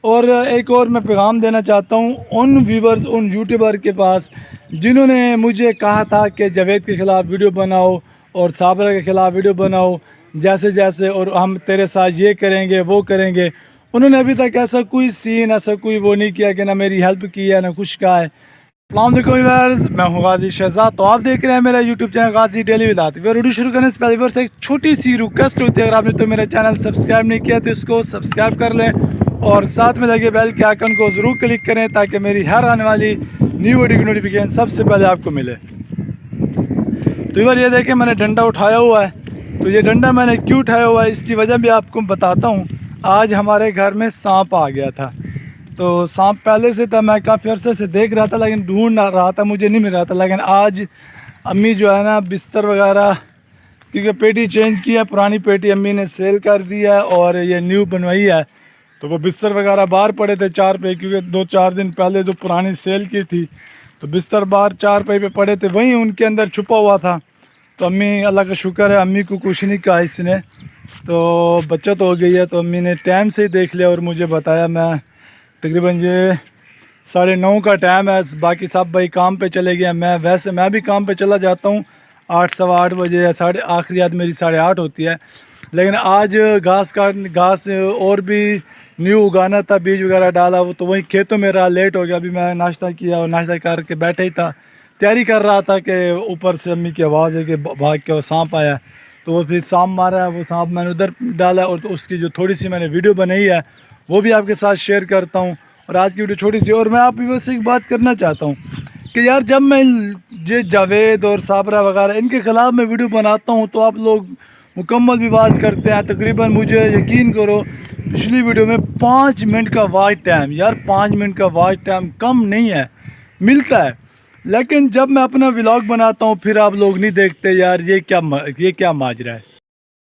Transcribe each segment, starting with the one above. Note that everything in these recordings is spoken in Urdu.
اور ایک اور میں پیغام دینا چاہتا ہوں ان ویورز، ان یوٹیوبر کے پاس جنہوں نے مجھے کہا تھا کہ جاوید کے خلاف ویڈیو بناؤ اور صابرہ کے خلاف ویڈیو بناؤ جیسے اور ہم تیرے ساتھ یہ کریں گے وہ کریں گے. انہوں نے ابھی تک ایسا کوئی سین، ایسا کوئی وہ نہیں کیا کہ نہ میری ہیلپ کی ہے نہ کچھ کہا ہے. السلام علیکم ویورز، میں ہوں غازی شہزاد. تو آپ دیکھ رہے ہیں میرا یوٹیوب چینل غازی ڈیلی ولاد. ویڈیو شروع کرنے سے پہلے ویورز ایک چھوٹی سی ریکویسٹ ہوتی ہے، اگر آپ نے تو میرا چینل سبسکرائب نہیں کیا تو اس کو سبسکرائب کر لیں اور ساتھ میں لگے بیل کے آئیکن کو ضرور کلک کریں تاکہ میری ہر آنے والی نیو ویڈیو کی نوٹیفیکیشن سب سے پہلے آپ کو ملے. تو ویور یہ دیکھیں میں نے ڈنڈا اٹھایا ہوا ہے. تو یہ ڈنڈا میں نے کیوں اٹھایا ہوا ہے اس کی وجہ بھی آپ کو بتاتا ہوں. آج ہمارے گھر میں سانپ آ گیا تھا. تو سانپ پہلے سے تھا، میں کافی عرصے سے دیکھ رہا تھا لیکن ڈھونڈ رہا تھا، مجھے نہیں مل رہا تھا. لیکن آج امی جو ہے نا بستر وغیرہ، کیونکہ پیٹی چینج کی ہے، پرانی پیٹی امی نے سیل کر دی ہے اور یہ نیو بنوائی ہے. تو وہ بستر وغیرہ باہر پڑے تھے چار پہ، کیونکہ 2-4 دن پہلے جو پرانی سیل کی تھی تو بستر باہر چار پہ پڑے تھے، وہیں ان کے اندر چھپا ہوا تھا. تو امی، اللہ کا شکر ہے امی کو کچھ نہیں کہا اس نے، تو بچت ہو گئی ہے. تو امی نے ٹائم سے ہی دیکھ لیا اور مجھے بتایا. میں تقریباً یہ 9:30 کا ٹائم ہے، باقی سب بھائی کام پہ چلے گئے ہیں. ویسے میں بھی کام پہ چلا جاتا ہوں 8 سوا 8 بجے یا آخری یاد میری 8:30 ہوتی ہے. لیکن آج گھاس اور بھی نیو اگانا تھا، بیج وغیرہ ڈالا وہ تو وہیں کھیتوں میں رہا، لیٹ ہو گیا. ابھی میں ناشتہ کیا اور ناشتہ کر کے بیٹھا ہی تھا، تیاری کر رہا تھا کہ اوپر سے امی کی آواز ہے کہ بھاگ کے اور سانپ آیا. تو وہ پھر سانپ مارا ہے، وہ سانپ میں نے ادھر ڈالا اور اس کی جو تھوڑی سی میں نے ویڈیو بنائی ہے وہ بھی آپ کے ساتھ شیئر کرتا ہوں. اور آج کی ویڈیو چھوٹی سی، اور میں آپ بھی سے ایک بات کرنا چاہتا ہوں کہ یار جب میں یہ جاوید اور صابرہ وغیرہ ان کے خلاف میں ویڈیو بناتا ہوں تو آپ لوگ مکمل بھی واچ کرتے ہیں. تقریباً مجھے یقین کرو پچھلی ویڈیو میں 5 منٹ کا واچ ٹائم، یار 5 منٹ کا واچ ٹائم کم نہیں ہے، ملتا ہے. لیکن جب میں اپنا ولاگ بناتا ہوں پھر آپ لوگ نہیں دیکھتے. یار یہ کیا ماجرا ہے؟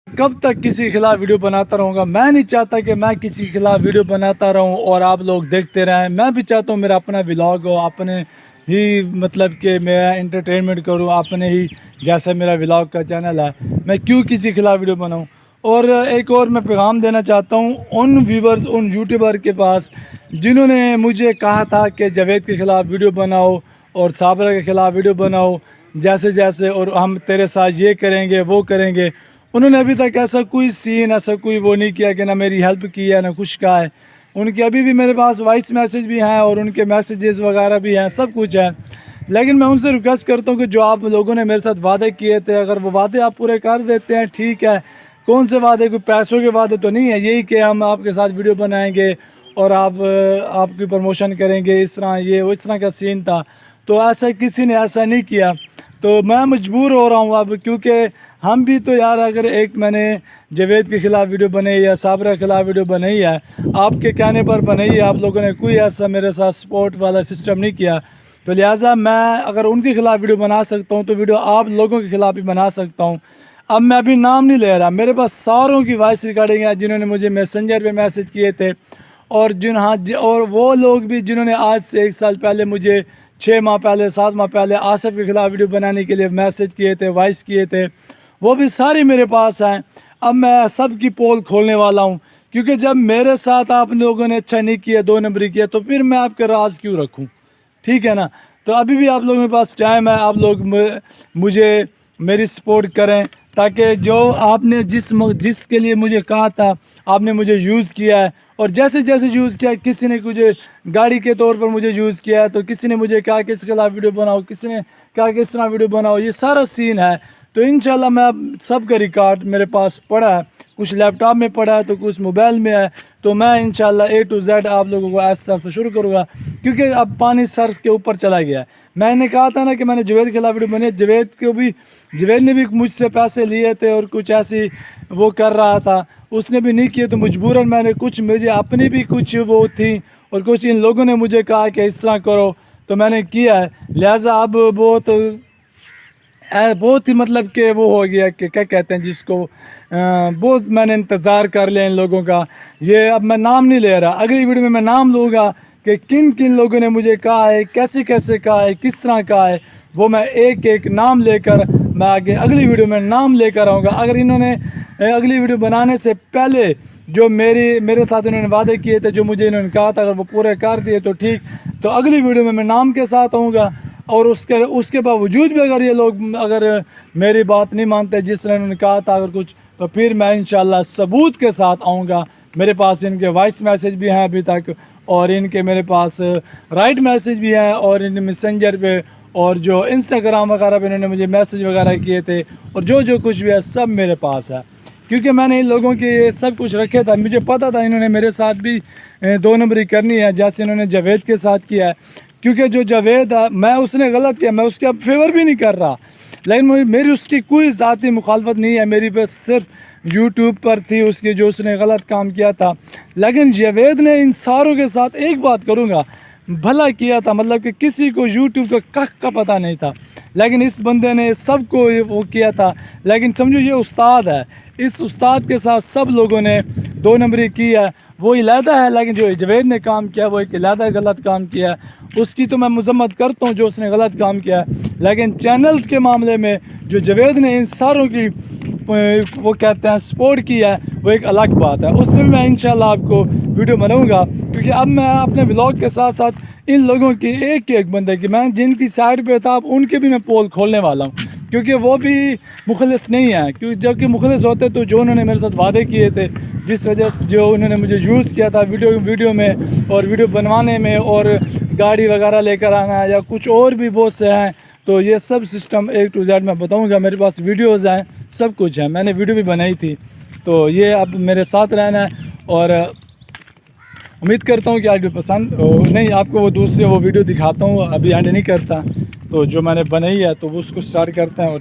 کب تک کسی کے خلاف ویڈیو بناتا رہوں گا؟ میں نہیں چاہتا کہ میں کسی کے خلاف ویڈیو بناتا رہوں اور آپ لوگ دیکھتے رہیں. میں بھی چاہتا ہوں میرا اپنا ولاگ ہو، اپنے ہی مطلب کہ میں انٹرٹینمنٹ کروں اپنے ہی، جیسا میرا ولاگ کا چینل ہے. میں کیوں کسی کے خلاف ویڈیو بناؤں؟ اور ایک اور میں پیغام دینا چاہتا ہوں ان ویورز، ان یوٹیوبر کے پاس جنہوں نے مجھے کہا تھا کہ جاوید کے خلاف ویڈیو بناؤ اور صابرہ کے خلاف ویڈیو بناؤ جیسے اور ہم تیرے ساتھ یہ کریں گے وہ کریں گے. انہوں نے ابھی تک ایسا کوئی سین، ایسا کوئی وہ نہیں کیا کہ نہ میری ہیلپ کی ہے نہ کچھ کہا ہے. ان کے ابھی بھی میرے پاس وائس میسیج بھی ہیں اور ان کے میسیجز وغیرہ بھی ہیں، سب کچھ ہے. لیکن میں ان سے ریکویسٹ کرتا ہوں کہ جو آپ لوگوں نے میرے ساتھ وعدے کیے تھے، اگر وہ وعدے آپ پورے کر دیتے ہیں ٹھیک ہے. کون سے وعدے؟ کوئی پیسوں کے وعدے تو نہیں ہے، یہی کہ ہم آپ کے ساتھ ویڈیو بنائیں گے اور آپ کی پروموشن کریں گے، اس طرح یہ وہ اس طرح کا سین تھا. تو ایسا کسی نے ایسا نہیں کیا. تو میں مجبور ہو رہا ہوں اب، کیونکہ ہم بھی تو یار، اگر ایک میں نے جاوید کے خلاف ویڈیو بنائی یا صابرہ کے خلاف ویڈیو بنائی ہے، آپ کے کہنے پر بنائی ہے، آپ لوگوں نے کوئی ایسا میرے ساتھ سپورٹ والا سسٹم نہیں کیا. تو لہٰذا میں اگر ان کے خلاف ویڈیو بنا سکتا ہوں تو ویڈیو آپ لوگوں کے خلاف بھی بنا سکتا ہوں. اب میں ابھی نام نہیں لے رہا، میرے پاس ساروں کی وائس ریکارڈنگ ہے جنہوں نے مجھے میسنجر پہ میسیج کیے تھے، اور اور وہ لوگ بھی جنہوں نے آج سے 1 سال پہلے مجھے 6 ماہ پہلے 7 ماہ پہلے آصف کے خلاف ویڈیو بنانے کے لیے میسیج کیے تھے، وائس کیے تھے، وہ بھی سارے میرے پاس ہیں. اب میں سب کی پول کھولنے والا ہوں، کیونکہ جب میرے ساتھ آپ لوگوں نے اچھا نہیں کیا، 2 نمبری کیا، تو پھر میں آپ کے راز کیوں رکھوں؟ ٹھیک ہے نا؟ تو ابھی بھی آپ لوگوں کے پاس ٹائم ہے، آپ لوگ مجھے میری سپورٹ کریں تاکہ جو آپ نے جس کے لیے مجھے کہا تھا آپ نے مجھے یوز کیا ہے. اور جیسے یوز کیا، کسی نے مجھے گاڑی کے طور پر مجھے یوز کیا ہے، تو کسی نے مجھے کہا کہ اس کے خلاف ویڈیو بناؤ، کسی نے کہا کہ اس طرح ویڈیو بناؤ، یہ سارا سین ہے. تو انشاءاللہ میں اب سب کا ریکارڈ میرے پاس پڑا ہے، کچھ لیپ ٹاپ میں پڑا ہے تو کچھ موبائل میں ہے. تو میں انشاءاللہ A to Z آپ لوگوں کو ایسا شروع کروں گا، کیونکہ اب پانی سر کے اوپر چلا گیا ہے. میں نے کہا تھا نا کہ میں نے جاوید کے خلاف ویڈیو بنی، جاوید نے بھی مجھ سے پیسے لیے تھے اور کچھ ایسی وہ کر رہا تھا، اس نے بھی نہیں کیے. تو مجبوراً میں نے مجھے اپنی بھی کچھ وہ تھی اور کچھ ان لوگوں نے مجھے کہا کہ اس طرح کرو تو میں نے کیا ہے. لہٰذا اب بہت ہی مطلب کہ وہ ہو گیا کہ کیا کہتے ہیں جس کو، بہت میں نے انتظار کر لیا ان لوگوں کا. یہ اب میں نام نہیں لے رہا، اگلی ویڈیو میں نام لوں گا کہ کن لوگوں نے مجھے کہا ہے، کیسے کہا ہے، کس طرح کہا ہے، وہ میں ایک نام لے کر میں آگے اگلی ویڈیو میں نام لے کر آؤں گا. اگر انہوں نے اگلی ویڈیو بنانے سے پہلے جو میرے ساتھ انہوں نے وعدے کیے تھے, جو مجھے انہوں نے کہا تھا, اگر وہ پورے کر دیے تو ٹھیک, تو اگلی ویڈیو میں نام کے ساتھ آؤں گا. اور اس کے باوجود بھی اگر یہ لوگ میری بات نہیں مانتے جس طرح انہوں نے کہا تھا اگر کچھ, تو پھر میں انشاءاللہ ثبوت کے ساتھ آؤں گا. میرے پاس ان کے وائس میسیج بھی ہیں ابھی تک, اور ان کے میرے پاس رائٹ میسیج بھی ہیں, اور ان میسنجر پہ اور جو انسٹاگرام وغیرہ پہ انہوں نے مجھے میسیج وغیرہ کیے تھے, اور جو کچھ بھی ہے سب میرے پاس ہے. کیونکہ میں نے ان لوگوں کے سب کچھ رکھے تھا, مجھے پتہ تھا انہوں نے میرے ساتھ بھی 2 نمبری کرنی ہے جیسے انہوں نے جاوید کے ساتھ کیا ہے. کیونکہ جو جاوید ہے, میں اس نے غلط کیا, میں اس کے اب فیور بھی نہیں کر رہا, لیکن میری اس کی کوئی ذاتی مخالفت نہیں ہے. میری بس صرف یوٹیوب پر تھی اس کی, جو اس نے غلط کام کیا تھا. لیکن جاوید نے ان ساروں کے ساتھ ایک بات کروں گا, بھلا کیا تھا. مطلب کہ کسی کو یوٹیوب کا کخ کا پتہ نہیں تھا, لیکن اس بندے نے سب کو وہ کیا تھا. لیکن سمجھو یہ استاد ہے, اس استاد کے ساتھ سب لوگوں نے 2 نمبری کی ہے. وہ علیحدہ ہے, لیکن جو جاوید نے کام کیا وہ ایک علیحدہ غلط کام کیا ہے. اس کی تو میں مذمت کرتا ہوں جو اس نے غلط کام کیا ہے, لیکن چینلز کے معاملے میں جو جاوید نے ان ساروں کی وہ کہتے ہیں سپورٹ کی ہے, وہ ایک الگ بات ہے. اس میں بھی میں انشاءاللہ آپ کو ویڈیو بناؤں گا, کیونکہ اب میں اپنے ولاگ کے ساتھ ساتھ ان لوگوں کی ایک بندے کی, میں جن کی سائڈ پہ تھا اب ان کے بھی میں پول کھولنے والا ہوں, کیونکہ وہ بھی مخلص نہیں ہیں. کیونکہ جب کہ مخلص ہوتے تو جو انہوں نے میرے ساتھ وعدے کیے تھے, جس وجہ سے جو انہوں نے مجھے یوز کیا تھا ویڈیو میں اور ویڈیو بنوانے میں, اور گاڑی وغیرہ لے کر آنا یا کچھ اور بھی بہت سے ہیں, تو یہ سب سسٹم A to Z میں بتاؤں گا. میرے پاس ویڈیوز ہیں, سب کچھ ہے, میں نے ویڈیو بھی بنائی تھی. تو یہ اب میرے ساتھ رہنا ہے, اور امید کرتا ہوں کہ آپ کو پسند نہیں, آپ کو وہ دوسرے وہ ویڈیو دکھاتا ہوں, ابھی اینڈ نہیں کرتا. تو جو میں نے بنائی ہے تو وہ اس کو سٹارٹ کرتے ہیں. اور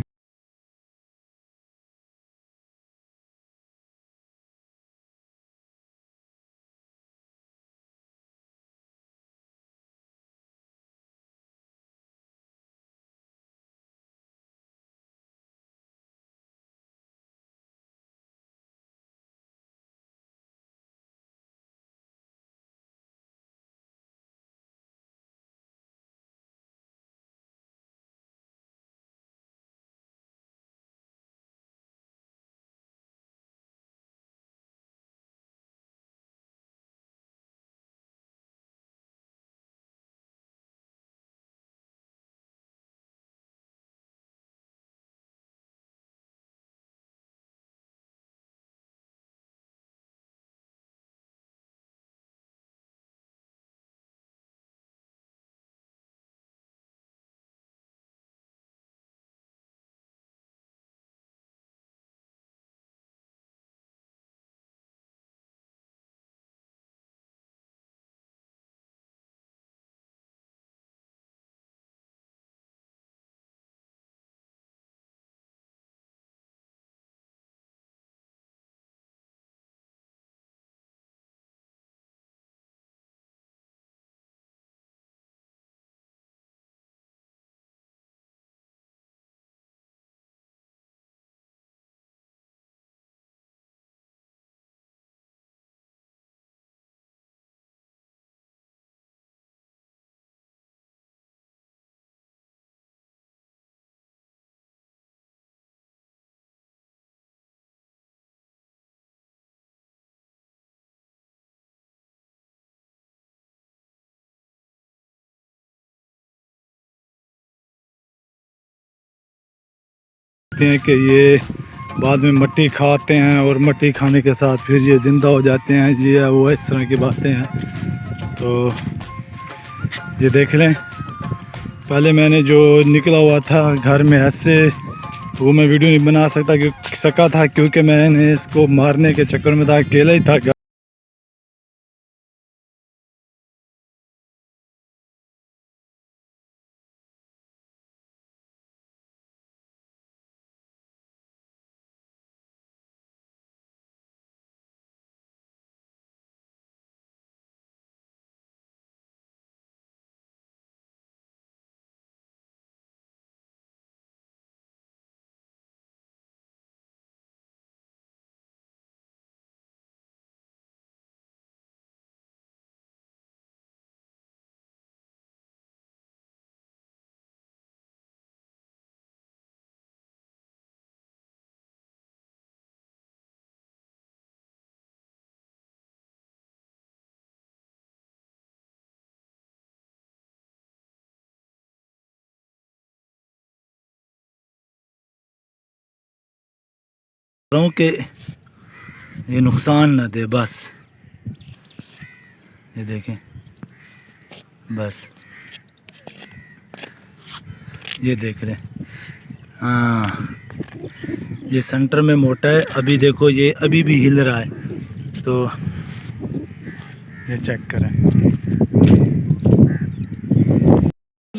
کہتے ہیں کہ یہ بعد میں مٹی کھاتے ہیں, اور مٹی کھانے کے ساتھ پھر یہ زندہ ہو جاتے ہیں. جی وہ اس طرح کی باتیں ہیں. تو یہ دیکھ لیں, پہلے میں نے جو نکلا ہوا تھا گھر میں ایسے, وہ میں ویڈیو نہیں بنا سکا تھا, کیونکہ میں نے اس کو مارنے کے چکر میں تھا, اکیلا ہی تھا. رہوں کہ یہ نقصان نہ دے، بس یہ دیکھیں، بس یہ دیکھ لیں، ہاں یہ سینٹر میں موٹا ہے، ابھی دیکھو یہ ابھی بھی ہل رہا ہے، تو یہ چیک کریں۔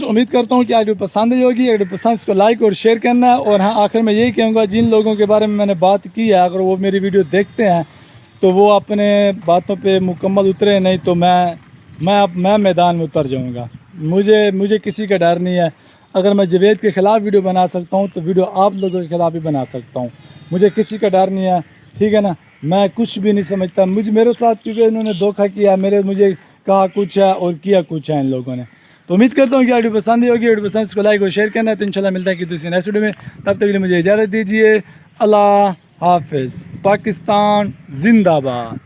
امید کرتا ہوں کہ آج پسند ہی ہوگی، اگر پسند اس کو لائک اور شیئر کرنا ہے، اور ہاں آخر میں یہی کہوں گا جن لوگوں کے بارے میں نے بات کی ہے، اگر وہ میری ویڈیو دیکھتے ہیں تو وہ اپنے باتوں پہ مکمل اترے، نہیں تو میں میدان میں اتر جاؤں گا۔ مجھے کسی کا ڈر نہیں ہے، اگر میں جاوید کے خلاف ویڈیو بنا سکتا ہوں تو ویڈیو آپ لوگوں کے خلاف بھی بنا سکتا ہوں، مجھے کسی کا ڈر نہیں ہے، ٹھیک ہے نا۔ میں کچھ بھی نہیں سمجھتا، میرے ساتھ کیونکہ انہوں نے دھوکہ کیا، مجھے کہا کچھ ہے اور کیا کچھ ہے ان لوگوں نے۔ تو امید کرتا ہوں کہ ویڈیو پسند ہی ہوگی، ویڈیو پسند اس کو لائک اور شیئر کرنا ہے، تو انشاءاللہ ملتا ہے کہ دوسری نیکسٹ ویڈیو میں، تب تک کے لیے مجھے اجازت دیجیے۔ اللہ حافظ، پاکستان زندہ باد۔